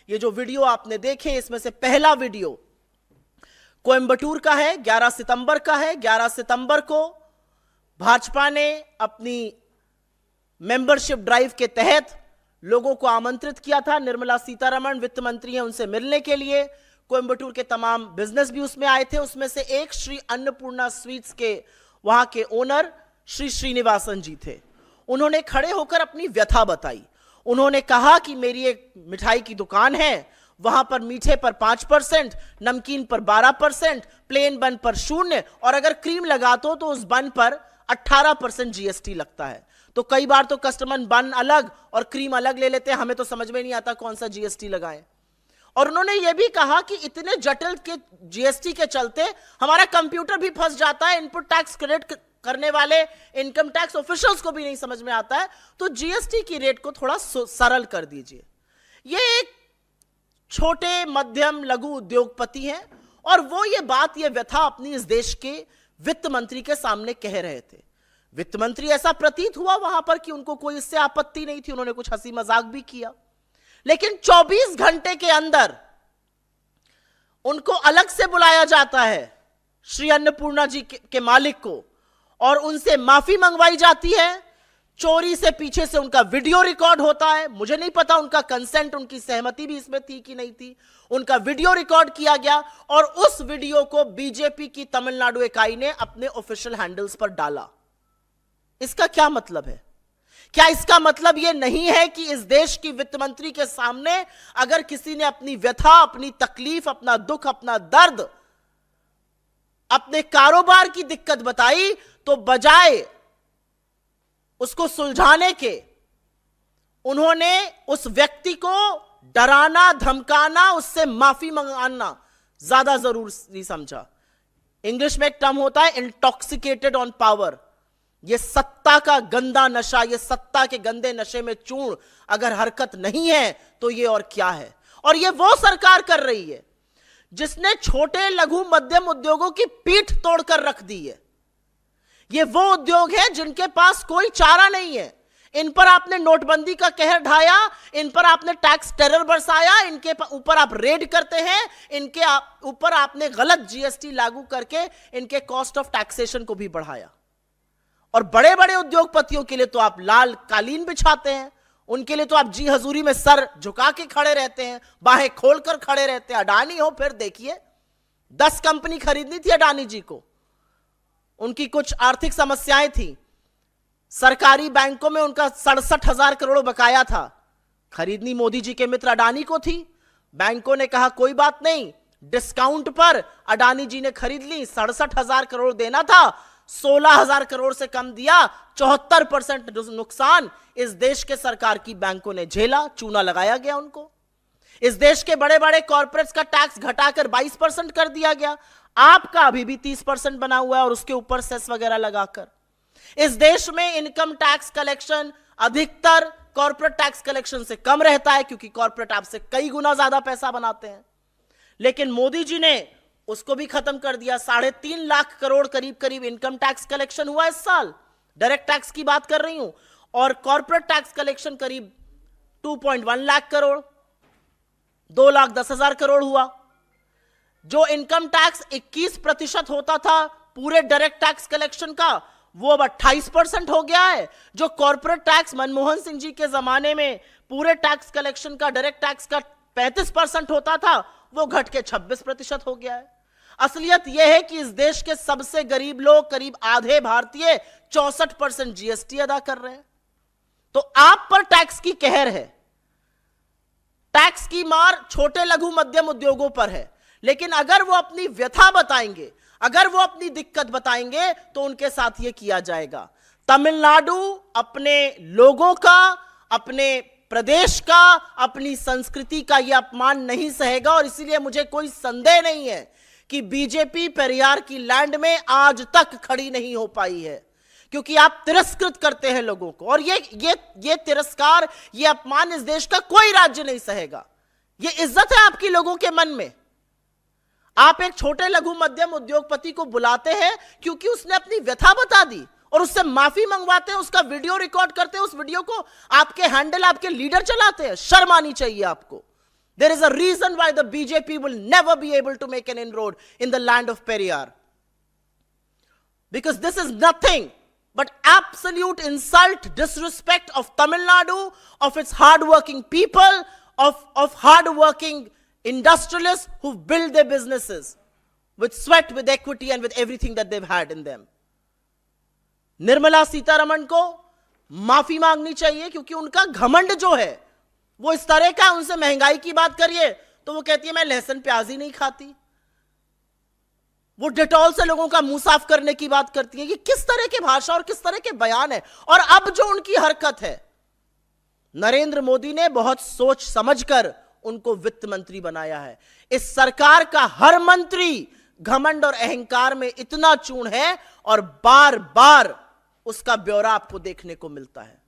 ये जो वीडियो आपने देखे, इसमें से पहला वीडियो कोयंबटूर का है, 11 सितंबर का है। 11 सितंबर को भाजपा ने अपनी मेंबरशिप ड्राइव के तहत लोगों को आमंत्रित किया था। निर्मला सीतारमण वित्त मंत्री हैं, उनसे मिलने के लिए। कोयंबटूर के तमाम बिजनेस भी उसमें आए थे। उसमें से एक श्री अन्नपूर्णा स्वीट्स के वहां के ओनर श्री श्रीनिवासन जी थे। उन्होंने खड़े होकर अपनी व्यथा बताई। उन्होंने कहा कि मेरी एक मिठाई की दुकान है, वहां पर मीठे पर 5%, नमकीन पर 12%, प्लेन बन पर 0, और अगर क्रीम लगा दो तो उस बन पर 18% जीएसटी लगता है। तो कई बार तो कस्टमर बन अलग और क्रीम अलग ले लेते हैं, हमें तो समझ में नहीं आता कौन सा जीएसटी लगाएं। और उन्होंने यह भी कहा कि इतने जटिल के जीएसटी के चलते हमारा कंप्यूटर भी फंस जाता है, इनपुट टैक्स क्रेडिट करने वाले इनकम टैक्स ऑफिशियल्स को भी नहीं समझ में आता है, तो जीएसटी की रेट को थोड़ा सरल कर दीजिए। ये एक छोटे मध्यम लघु उद्योगपति हैं और वो ये बात, ये व्यथा अपनी इस देश के वित्त मंत्री के सामने कह रहे थे। वित्त मंत्री, ऐसा प्रतीत हुआ वहां पर कि उनको कोई इससे आपत्ति नहीं थी, उन्होंने कुछ हंसी मजाक भी किया, लेकिन 24 घंटे के अंदर उनको अलग से बुलाया जाता है श्री अन्नपूर्णा जी के मालिक को, और उनसे माफी मंगवाई जाती है। चोरी से पीछे से उनका वीडियो रिकॉर्ड होता है। मुझे नहीं पता उनका कंसेंट, उनकी सहमति भी इसमें थी कि नहीं थी। उनका वीडियो रिकॉर्ड किया गया और उस वीडियो को बीजेपी की तमिलनाडु इकाई ने अपने ऑफिशियल हैंडल्स पर डाला। इसका क्या मतलब है? क्या इसका मतलब यह नहीं है कि इस देश की वित्त मंत्री के सामने अगर किसी ने अपनी व्यथा, अपनी तकलीफ, अपना दुख, अपना दर्द, अपने कारोबार की दिक्कत बताई, तो बजाय उसको सुलझाने के उन्होंने उस व्यक्ति को डराना, धमकाना, उससे माफी मंगाना ज्यादा जरूरी समझा। इंग्लिश में एक टर्म होता है इंटॉक्सिकेटेड ऑन पावर। ये सत्ता का गंदा नशा, ये सत्ता के गंदे नशे में चूर्ण अगर हरकत नहीं है तो ये और क्या है। और ये वो सरकार कर रही है जिसने छोटे लघु मध्यम उद्योगों की पीठ तोड़कर रख दी है। ये वो उद्योग है जिनके पास कोई चारा नहीं है। इन पर आपने नोटबंदी का कहर ढाया, इन पर आपने टैक्स टेरर बरसाया, इनके ऊपर आप रेड करते हैं, इनके ऊपर आपने गलत जीएसटी लागू करके इनके कॉस्ट ऑफ टैक्सेशन को भी बढ़ाया। और बड़े बड़े उद्योगपतियों के लिए तो आप लाल कालीन बिछाते हैं, उनके लिए तो आप जी हजूरी में सर झुका के खड़े रहते हैं, बाहें खोलकर खड़े रहते हैं। अडानी हो, फिर देखिए 10 कंपनी खरीदनी थी अडानी जी को, उनकी कुछ आर्थिक समस्याएं थी, सरकारी बैंकों में उनका 67,000 करोड़ बकाया था, खरीदनी मोदी जी के मित्र अडानी को थी। बैंकों ने कहा कोई बात नहीं, डिस्काउंट पर अडानी जी ने खरीद ली। 67,000 करोड़ देना था, 16,000 करोड़ से कम दिया। 74% नुकसान इस देश के सरकार की बैंकों ने झेला, चूना लगाया गया उनको। इस देश के बड़े बड़े कॉर्पोरेट्स का टैक्स घटाकर 22% कर दिया गया, आपका अभी भी 30% बना हुआ है, और उसके ऊपर सेस वगैरह लगाकर। इस देश में इनकम टैक्स कलेक्शन अधिकतर कॉर्पोरेट टैक्स कलेक्शन से कम रहता है, क्योंकि कॉर्पोरेट आपसे कई गुना ज्यादा पैसा बनाते हैं। लेकिन मोदी जी ने उसको भी खत्म कर दिया। 3.5 लाख करोड़ करीब करीब इनकम टैक्स कलेक्शन हुआ इस साल, डायरेक्ट टैक्स की बात कर रही हूं, और कॉर्पोरेट टैक्स कलेक्शन करीब 2.1 लाख करोड़, 2,10,000 करोड़ हुआ। जो इनकम टैक्स 21% होता था पूरे डायरेक्ट टैक्स कलेक्शन का, वो अब 28% हो गया है। जो कॉर्पोरेट टैक्स मनमोहन सिंह जी के जमाने में पूरे टैक्स कलेक्शन का, डायरेक्ट टैक्स का 35% होता था, वो घट के 26% हो गया है। असलियत यह है कि इस देश के सबसे गरीब लोग, करीब आधे भारतीय, 64% जीएसटी अदा कर रहे हैं। तो आप पर टैक्स की कहर है, टैक्स की मार छोटे लघु मध्यम उद्योगों पर है। लेकिन अगर वो अपनी व्यथा बताएंगे, अगर वो अपनी दिक्कत बताएंगे, तो उनके साथ ये किया जाएगा। तमिलनाडु अपने लोगों का, अपने प्रदेश का, अपनी संस्कृति का यह अपमान नहीं सहेगा। और इसीलिए मुझे कोई संदेह नहीं है कि बीजेपी पेरियार की लैंड में आज तक खड़ी नहीं हो पाई है, क्योंकि आप तिरस्कृत करते हैं लोगों को। और ये तिरस्कार, ये अपमान इस देश का कोई राज्य नहीं सहेगा। ये इज्जत है आपकी लोगों के मन में। आप एक छोटे लघु मध्यम उद्योगपति को बुलाते हैं क्योंकि उसने अपनी व्यथा बता दी, और उससे माफी मंगवाते हैं, उसका वीडियो रिकॉर्ड करते हैं, उस वीडियो को आपके हैंडल, आपके लीडर चलाते हैं। शर्म आनी चाहिए आपको। There is a reason why the BJP will never be able to make an inroad in the land of Periyar. Because this is nothing but absolute insult, disrespect of Tamil Nadu, of its hardworking people, of hardworking industrialists who've built their businesses with sweat, with equity, and with everything that they've had in them. Nirmala Sitharaman को माफी मांगनी चाहिए, क्योंकि उनका घमंड जो है वो इस तरह का, उनसे महंगाई की बात करिए तो वो कहती है मैं लहसुन प्याज ही नहीं खाती। वो डेटॉल से लोगों का मुंह साफ करने की बात करती है। ये किस तरह की भाषा और किस तरह के बयान है। और अब जो उनकी हरकत है, नरेंद्र मोदी ने बहुत सोच समझकर उनको वित्त मंत्री बनाया है। इस सरकार का हर मंत्री घमंड और अहंकार में इतना चूर्ण है और बार बार उसका ब्यौरा आपको देखने को मिलता है।